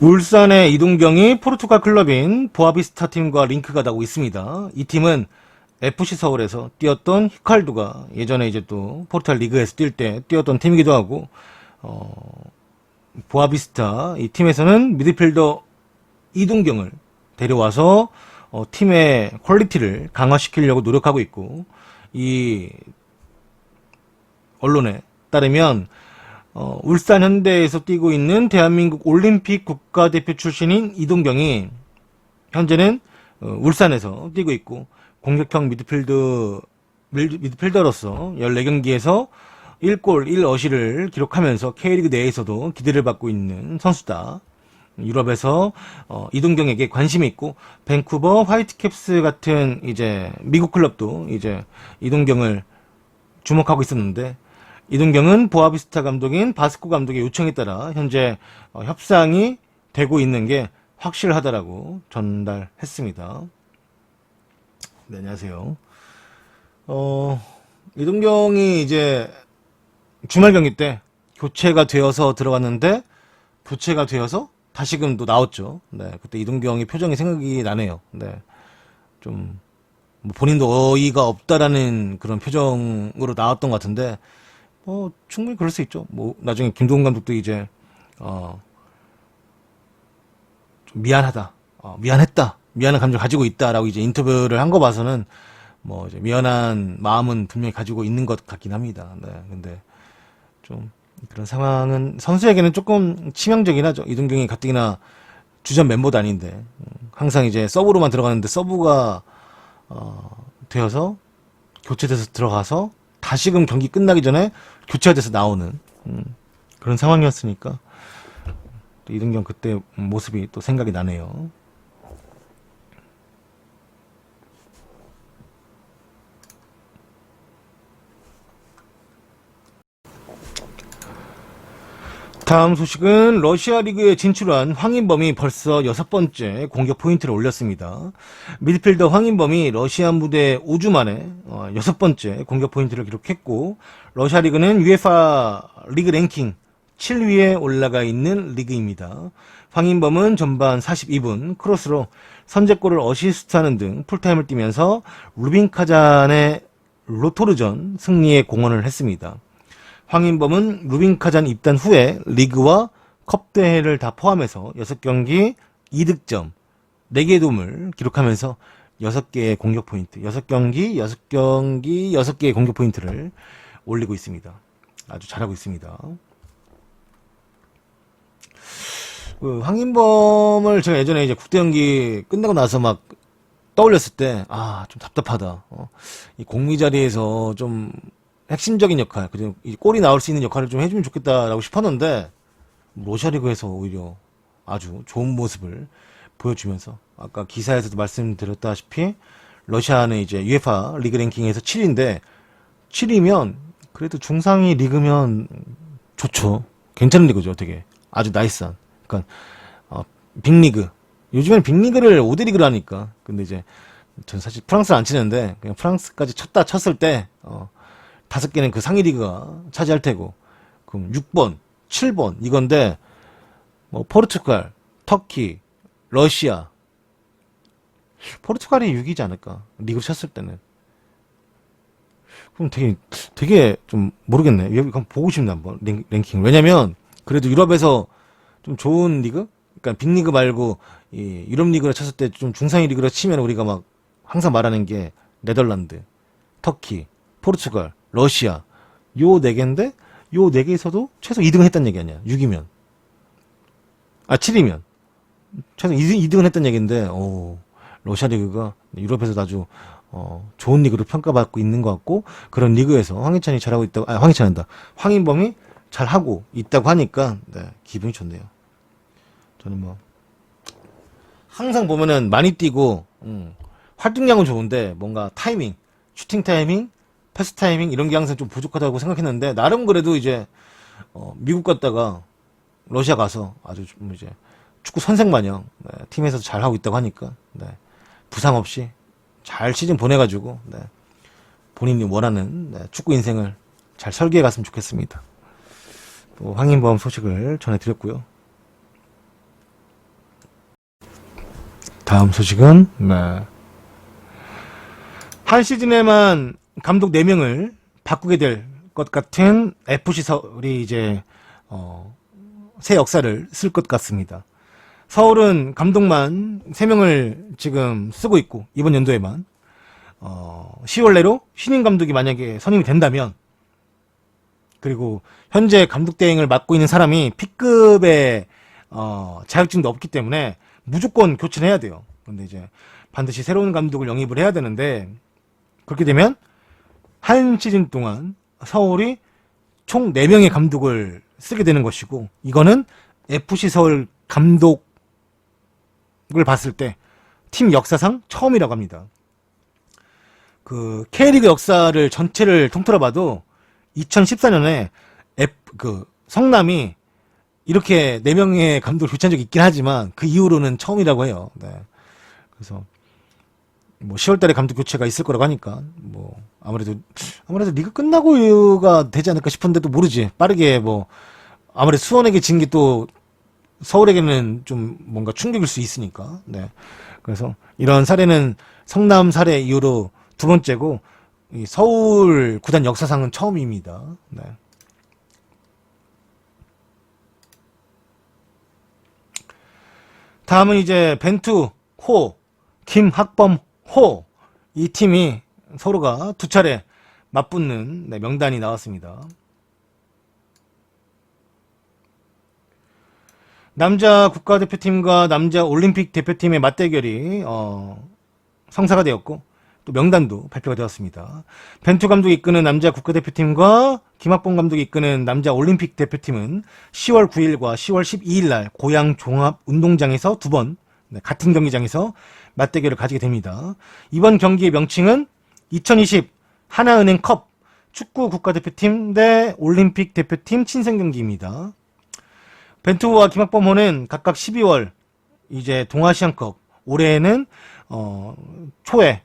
울산의 이동경이 포르투갈 클럽인 보아비스타 팀과 링크가 나고 있습니다. 이 팀은 FC 서울에서 뛰었던 히칼두가 예전에 이제 또 포르투갈 리그에서 뛸 때 뛰었던 팀이기도 하고, 보아비스타 이 팀에서는 미드필더 이동경을 데려와서 팀의 퀄리티를 강화시키려고 노력하고 있고, 이 언론에 따르면 울산 현대에서 뛰고 있는 대한민국 올림픽 국가대표 출신인 이동경이 현재는 울산에서 뛰고 있고, 공격형 미드필더로서 14경기에서 1골 1어시를 기록하면서 K리그 내에서도 기대를 받고 있는 선수다. 유럽에서 이동경에게 관심이 있고, 밴쿠버 화이트캡스 같은 이제 미국 클럽도 이제 이동경을 주목하고 있었는데, 이동경은 보아비스타 감독인 바스코 감독의 요청에 따라 현재 협상이 되고 있는 게 확실하다라고 전달했습니다. 네, 안녕하세요. 이동경이 이제 주말 경기 때 교체가 되어서 들어갔는데, 교체가 되어서 다시금 또 나왔죠. 네, 그때 이동경의 표정이 생각이 나네요. 네, 좀 뭐 본인도 어이가 없다라는 그런 표정으로 나왔던 것 같은데, 충분히 그럴 수 있죠. 뭐 나중에 김동훈 감독도 이제 좀 미안하다, 미안했다, 미안한 감정 가지고 있다라고 이제 인터뷰를 한 거 봐서는 뭐 이제 미안한 마음은 분명히 가지고 있는 것 같긴 합니다. 네, 근데 좀 그런 상황은 선수에게는 조금 치명적이긴 하죠. 이동경이 가뜩이나 주전 멤버도 아닌데 항상 이제 서브로만 들어가는데, 서브가 되어서 교체돼서 들어가서 다시금 경기 끝나기 전에 교체가 돼서 나오는 그런 상황이었으니까 또 이동경 그때 모습이 또 생각이 나네요. 다음 소식은 러시아 리그에 진출한 황인범이 벌써 6번째 공격 포인트를 올렸습니다. 미드필더 황인범이 러시아 무대 5주 만에 6번째 공격 포인트를 기록했고, 러시아 리그는 UEFA 리그 랭킹 7위에 올라가 있는 리그입니다. 황인범은 전반 42분 크로스로 선제골을 어시스트하는 등 풀타임을 뛰면서 루빈 카잔의 로토르전 승리에 공헌을 했습니다. 황인범은 루빈 카잔 입단 후에 리그와 컵 대회를 다 포함해서 6경기 2득점, 4개의 도움을 기록하면서 6개의 공격 포인트, 6경기 6개의 공격 포인트를 올리고 있습니다. 아주 잘하고 있습니다. 황인범을 제가 예전에 이제 국대 경기 끝나고 나서 막 떠올렸을 때, 좀 답답하다. 이 공미 자리에서 좀 핵심적인 역할, 그리고 골이 나올 수 있는 역할을 좀 해주면 좋겠다라고 싶었는데, 러시아 리그에서 오히려 아주 좋은 모습을 보여주면서, 아까 기사에서도 말씀드렸다시피 러시아는 이제 UEFA 리그 랭킹에서 7위인데, 7위면 그래도 중상위 리그면 좋죠. 괜찮은 리그죠, 되게. 아주 나이스한. 그러니까 빅리그. 요즘에는 빅리그를 5대 리그로 하니까. 근데 이제 전 사실 프랑스를 안 치는데, 그냥 프랑스까지 쳤을 때 5개는 그 상위 리그가 차지할 테고, 그럼 6번, 7번 이건데, 뭐 포르투갈, 터키, 러시아, 포르투갈이 6위지 않을까? 리그를 쳤을 때는. 그럼 되게 좀 모르겠네. 여기 한번 보고 싶네, 한번 랭킹. 왜냐면 그래도 유럽에서 좀 좋은 리그, 그러니까 빅리그 말고 이 유럽 리그를 쳤을 때 좀 중상위 리그를 치면 우리가 막 항상 말하는 게 네덜란드, 터키, 포르투갈, 러시아, 요 4개인데, 요 4개에서도 최소 2등을 했단 얘기 아니야. 6이면. 7이면. 최소 2등을 했단 얘기인데, 러시아 리그가 유럽에서 아주, 좋은 리그로 평가받고 있는 것 같고, 그런 리그에서 황희찬이 잘하고 있다고, 황희찬한다. 황인범이 잘하고 있다고 하니까, 네, 기분이 좋네요. 저는 뭐, 항상 보면은 많이 뛰고, 활동량은 좋은데, 뭔가 타이밍, 슈팅 타이밍, 패스 타이밍 이런 게 항상 좀 부족하다고 생각했는데, 나름 그래도 이제 미국 갔다가 러시아 가서 아주 좀 이제 축구 선생 마냥 팀에서 잘 하고 있다고 하니까, 네, 부상 없이 잘 시즌 보내가지고, 네, 본인이 원하는 축구 인생을 잘 설계해 갔으면 좋겠습니다. 또 황인범 소식을 전해드렸고요. 다음 소식은, 네. 한 시즌에만 감독 4명을 바꾸게 될 것 같은 FC 서울이 이제, 새 역사를 쓸 것 같습니다. 서울은 감독만 3명을 지금 쓰고 있고, 이번 연도에만. 10월 내로 신인 감독이 만약에 선임이 된다면, 그리고 현재 감독 대행을 맡고 있는 사람이 P급의 자격증도 없기 때문에 무조건 교체를 해야 돼요. 근데 이제 반드시 새로운 감독을 영입을 해야 되는데, 그렇게 되면 한 시즌 동안 서울이 총 4명의 감독을 쓰게 되는 것이고, 이거는 FC 서울 감독을 봤을 때 팀 역사상 처음이라고 합니다. 그 K리그 역사를 전체를 통틀어 봐도 2014년에 성남이 이렇게 4명의 감독을 교체한 적이 있긴 하지만 그 이후로는 처음이라고 해요. 네. 그래서 뭐 10월달에 감독 교체가 있을 거라고 하니까 뭐 아무래도 리그 끝나고가 되지 않을까 싶은데도 모르지. 빠르게 뭐 아무래도 수원에게 진 게 또 서울에게는 좀 뭔가 충격일 수 있으니까. 네. 그래서 이런 사례는 성남 사례 이후로 2번째고 이 서울 구단 역사상은 처음입니다. 네. 다음은 이제 벤투, 호, 김학범, 호, 이 팀이 서로가 2차례 맞붙는 명단이 나왔습니다. 남자 국가대표팀과 남자 올림픽 대표팀의 맞대결이 성사가 되었고, 또 명단도 발표가 되었습니다. 벤투 감독이 이끄는 남자 국가대표팀과 김학범 감독이 이끄는 남자 올림픽 대표팀은 10월 9일과 10월 12일 날 고양 종합운동장에서 2번 같은 경기장에서 맞대결을 가지게 됩니다. 이번 경기의 명칭은 2020 하나은행컵 축구 국가대표팀 대 올림픽 대표팀 친선 경기입니다. 벤투와 김학범호는 각각 12월 이제 동아시안컵, 올해는 초에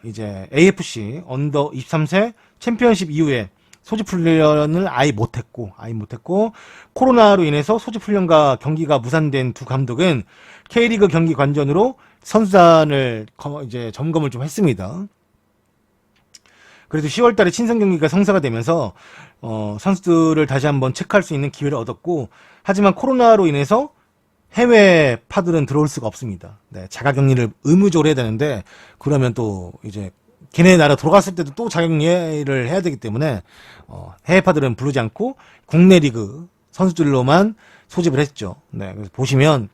이제 AFC 언더 23세 챔피언십 이후에 소집 훈련을 아예 못했고 코로나로 인해서 소집 훈련과 경기가 무산된 두 감독은 K리그 경기 관전으로 선수단을 이제 점검을 좀 했습니다. 그래도 10월달에 친선 경기가 성사가 되면서 선수들을 다시 한번 체크할 수 있는 기회를 얻었고, 하지만 코로나로 인해서 해외 파들은 들어올 수가 없습니다. 네, 자가격리를 의무적으로 해야 되는데, 그러면 또 이제 걔네 나라 돌아갔을 때도 또 자가격리를 해야 되기 때문에 해외 파들은 부르지 않고 국내 리그 선수들로만 소집을 했죠. 네, 그래서 보시면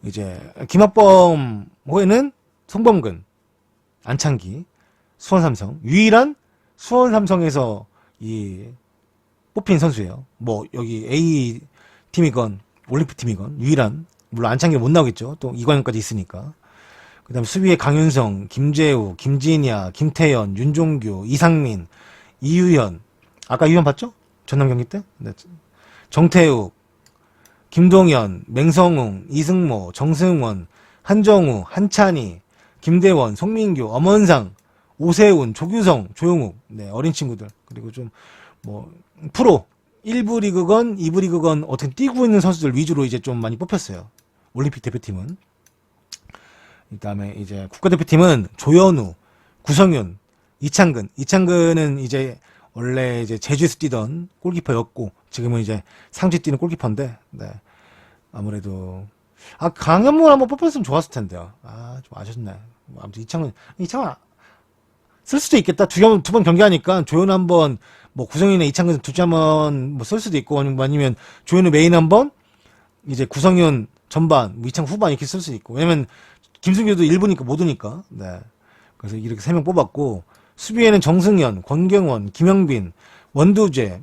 이제 김학범 호에는 송범근, 안창기, 수원삼성 유일한 수원삼성에서 이 뽑힌 선수예요. 뭐 여기 A 팀이건 올림픽 팀이건 유일한, 물론 안창기는 못 나오겠죠. 또 이관현까지 있으니까. 그다음 수비에 강윤성, 김재우, 김진야, 김태현, 윤종규, 이상민, 이유현. 아까 이유현 봤죠? 전남 경기 때? 네. 정태욱, 김동현, 맹성웅, 이승모, 정승원, 한정우, 한찬희, 김대원, 송민규, 엄원상, 오세훈, 조규성, 조용욱. 네, 어린 친구들. 그리고 좀 뭐 프로 1부 리그건 2부 리그건 어떻게 뛰고 있는 선수들 위주로 이제 좀 많이 뽑혔어요. 올림픽 대표팀은. 그다음에 이제 국가대표팀은 조현우, 구성윤, 이창근. 이창근은 이제 원래 이제 제주에서 뛰던 골키퍼였고 지금은 이제 상주에 뛰는 골키퍼인데, 네. 아무래도 강현무 한번 뽑혔으면 좋았을 텐데요. 좀 아쉽네. 아무튼 이창근 쓸 수도 있겠다. 두 번 경기하니까 조현우 한번, 뭐 구성윤이나 이창근 두째 한번 뭐 쓸 수도 있고, 아니면 조현우 메인 한번, 이제 구성윤 전반, 뭐 이창근 후반 이렇게 쓸 수도 있고. 왜냐면 김승규도 1부니까 못 오니까. 네. 그래서 이렇게 3명 뽑았고, 수비에는 정승현, 권경원, 김영빈, 원두재,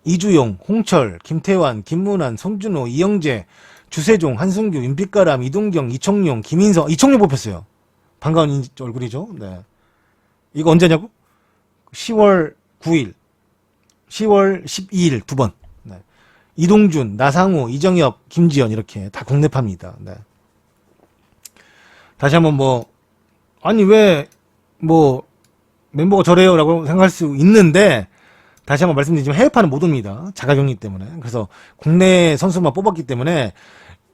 이주용, 홍철, 김태환, 김문환, 송준호, 이영재, 주세종, 한승규, 윤빛가람, 이동경, 이청용, 김인성. 이청용 뽑혔어요. 반가운 얼굴이죠. 네. 이거 언제냐고? 10월 9일, 10월 12일 2번. 네. 이동준, 나상호, 이정엽, 김지현 이렇게 다 국내파입니다. 네. 다시 한번 아니 왜 멤버가 저래요 라고 생각할 수 있는데, 다시 한번 말씀드리지만 해외파는 못 옵니다. 자가격리 때문에. 그래서 국내 선수만 뽑았기 때문에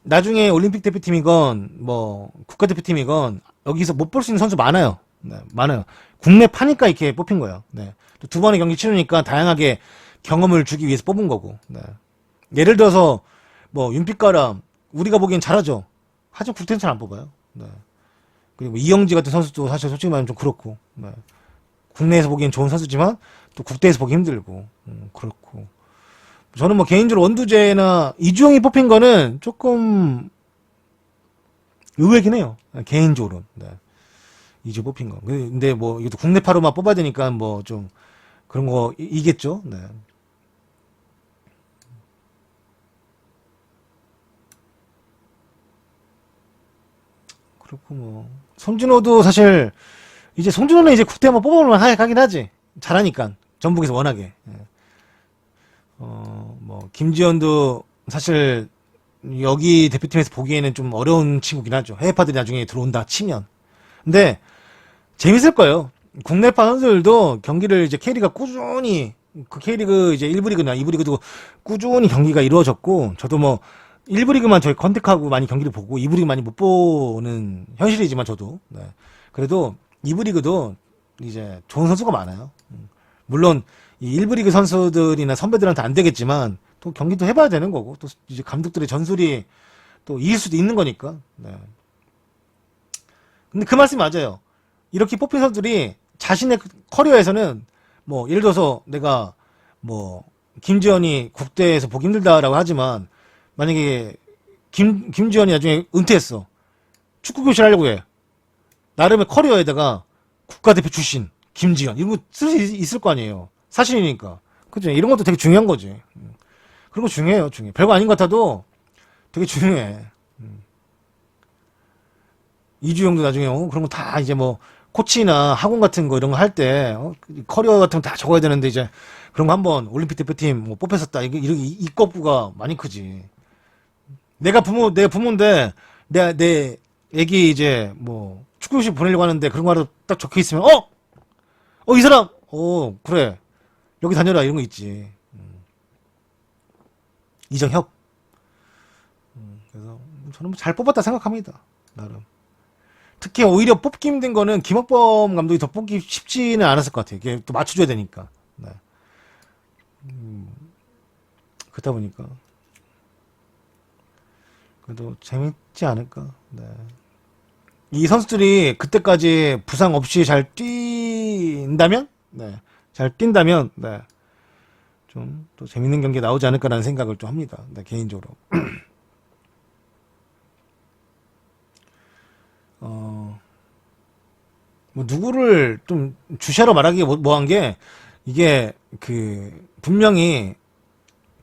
나중에 올림픽 대표팀이건 뭐 국가대표팀이건 여기서 못 볼 수 있는 선수 많아요. 네, 많아요. 국내 파니까 이렇게 뽑힌 거예요. 네. 또 두 번의 경기 치르니까 다양하게 경험을 주기 위해서 뽑은 거고. 네. 예를 들어서 뭐 윤빛가람 우리가 보기엔 잘하죠. 하지만 국대는 잘 안 뽑아요. 네. 그리고 뭐 이영지 같은 선수도 사실 솔직히 말하면 좀 그렇고. 네. 국내에서 보기엔 좋은 선수지만 또 국대에서 보기 힘들고. 그렇고. 저는 뭐 개인적으로 원두재나 이주영이 뽑힌 거는 조금 의외긴 해요. 개인적으로. 네. 이주 뽑힌 거. 근데 뭐 이것도 국내파로만 뽑아야 되니까 뭐 좀 그런 거 이겠죠. 네. 그렇고 뭐 손준호도 사실 이제 손준호는 이제 국대 한번 뽑아보면 하긴 하지. 잘하니까 전북에서 워낙에. 예. 뭐 김지현도 사실 여기 대표팀에서 보기에는 좀 어려운 친구긴 하죠. 해외파들이 나중에 들어온다 치면. 근데 재밌을 거예요. 국내파 선수들도 경기를 이제 K리가 꾸준히 그 K리그 이제 1부 리그나 2부 리그도 꾸준히 경기가 이루어졌고 저도 뭐 1부 리그만 저희 컨택하고 많이 경기를 보고 2부 리그 많이 못 보는 현실이지만 저도 네. 그래도 2부 리그도 이제 좋은 선수가 많아요. 물론 이 1부 리그 선수들이나 선배들한테 안 되겠지만 또 경기도 해봐야 되는 거고 또 이제 감독들의 전술이 또 이길 수도 있는 거니까. 네. 근데 그 말씀이 맞아요. 이렇게 뽑힌 선수들이 자신의 커리어에서는 뭐 예를 들어서 내가 뭐 김지현이 국대에서 보기 힘들다라고 하지만 만약에 김지현이 나중에 은퇴했어. 축구 교실 하려고 해. 나름의 커리어에다가 국가대표 출신 김지현 이런 거 쓸 수 있을 거 아니에요. 사실이니까. 그죠? 이런 것도 되게 중요한 거지. 그런 거 중요해요. 중요해. 별거 아닌 것 같아도 되게 중요해. 이주영도 나중에 그런 거 다 이제 뭐 코치나 학원 같은 거 이런 거 할 때 커리어 같은 거 다 적어야 되는데 이제 그런 거 한번 올림픽 대표팀 뭐 뽑혔었다 이렇게 이 거부가 많이 크지. 내 부모인데 내 애기 이제 뭐 축구교실 보내려고 하는데 그런 거 딱 적혀 있으면 이 사람 그래 여기 다녀라 이런 거 있지. 이정협. 그래서 저는 뭐잘 뽑았다 생각합니다. 나름. 특히 오히려 뽑기 힘든 거는 김학범 감독이 더 뽑기 쉽지는 않았을 것 같아요. 이게 또 맞춰줘야 되니까. 네. 그러다 보니까 그래도 재밌지 않을까. 네. 이 선수들이 그때까지 부상 없이 잘 뛴다면, 네. 잘 뛴다면, 네. 좀 또 재밌는 경기 나오지 않을까라는 생각을 좀 합니다. 네, 개인적으로. 뭐 누구를 좀 주시하러 말하기 뭐한 게 이게 분명히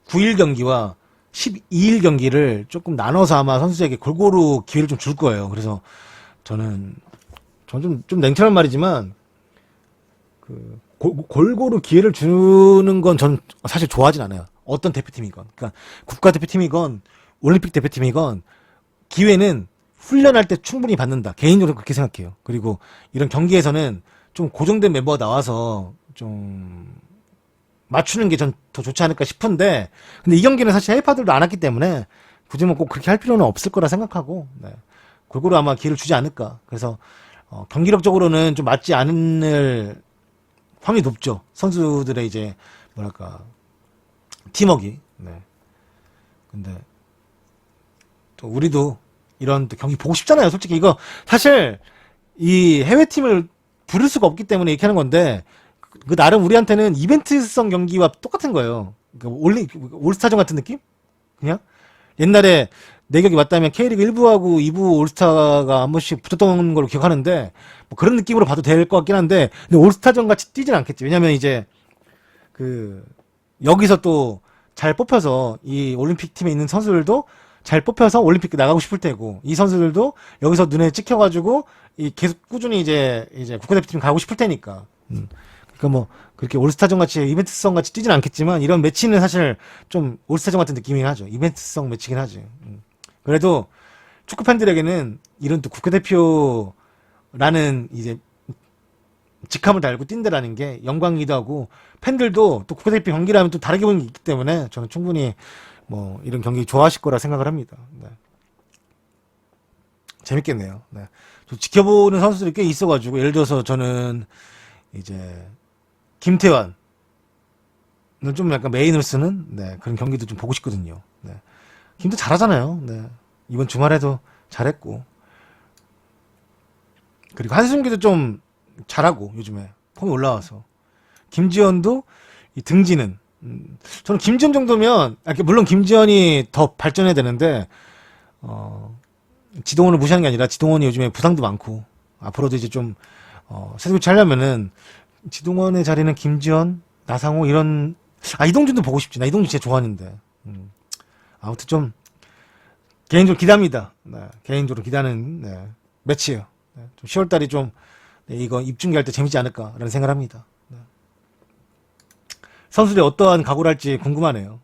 9일 경기와 12일 경기를 조금 나눠서 아마 선수에게 골고루 기회를 좀 줄 거예요. 그래서 저는 좀 냉철한 말이지만 골고루 기회를 주는 건 전 사실 좋아하진 않아요. 어떤 대표팀이건, 그러니까 국가대표팀이건 올림픽 대표팀이건 기회는 훈련할 때 충분히 받는다. 개인적으로 그렇게 생각해요. 그리고 이런 경기에서는 좀 고정된 멤버가 나와서 좀 맞추는 게 전 더 좋지 않을까 싶은데, 근데 이 경기는 사실 해외파들도 안 왔기 때문에 굳이 뭐 꼭 그렇게 할 필요는 없을 거라 생각하고, 네. 골고루 아마 기회를 주지 않을까. 그래서 경기력적으로는 좀 맞지 않을 확률이 높죠. 선수들의 이제 뭐랄까 팀워크. 네. 근데 또 우리도 이런 또 경기 보고 싶잖아요. 솔직히 이거 사실 이 해외팀을 부를 수가 없기 때문에 이렇게 하는 건데 그 나름 우리한테는 이벤트성 경기와 똑같은 거예요. 그러니까 올스타전 같은 느낌? 그냥 옛날에 내 기억이 맞다면 K리그 1부하고 2부 올스타가 한 번씩 붙었던 걸로 기억하는데 뭐 그런 느낌으로 봐도 될 것 같긴 한데 근데 올스타전 같이 뛰진 않겠지. 왜냐면 이제 여기서 또 잘 뽑혀서 이 올림픽 팀에 있는 선수들도 잘 뽑혀서 올림픽 나가고 싶을 테고 이 선수들도 여기서 눈에 찍혀가지고 계속 꾸준히 이제 국가대표팀 가고 싶을 테니까. 그러니까 뭐 그렇게 올스타전 같이 이벤트성 같이 뛰진 않겠지만 이런 매치는 사실 좀 올스타전 같은 느낌이긴 하죠. 이벤트성 매치긴 하지. 그래도 축구 팬들에게는 이런 또 국가대표라는 이제 직함을 달고 뛴다라는 게 영광이기도 하고 팬들도 또 국가대표 경기를 하면 또 다르게 보는 게 있기 때문에 저는 충분히 뭐 이런 경기 좋아하실 거라 생각을 합니다. 네. 재밌겠네요. 네. 좀 지켜보는 선수들이 꽤 있어가지고, 예를 들어서 저는 이제 김태환을 좀 약간 메인으로 쓰는 네, 그런 경기도 좀 보고 싶거든요. 네. 김도 잘하잖아요. 네. 이번 주말에도 잘했고, 그리고 한승규도 좀 잘하고 요즘에 폼이 올라와서 김지현도 이 등지는 저는 김지현 정도면 물론 김지현이 더 발전해야 되는데 지동원을 무시하는 게 아니라 지동원이 요즘에 부상도 많고 앞으로도 이제 좀 세대 교체하려면은 지동원의 자리는 김지현, 나상호 이런 이동준도 보고 싶지. 나 이동준 진짜 좋아하는데 아무튼 좀 개인적으로 기대합니다. 네, 개인적으로 기대하는 네, 매치예요. 네, 좀 10월달이 좀 네, 이거 입중계할 때 재밌지 않을까라는 생각을 합니다. 네. 선수들이 어떠한 각오를 할지 궁금하네요.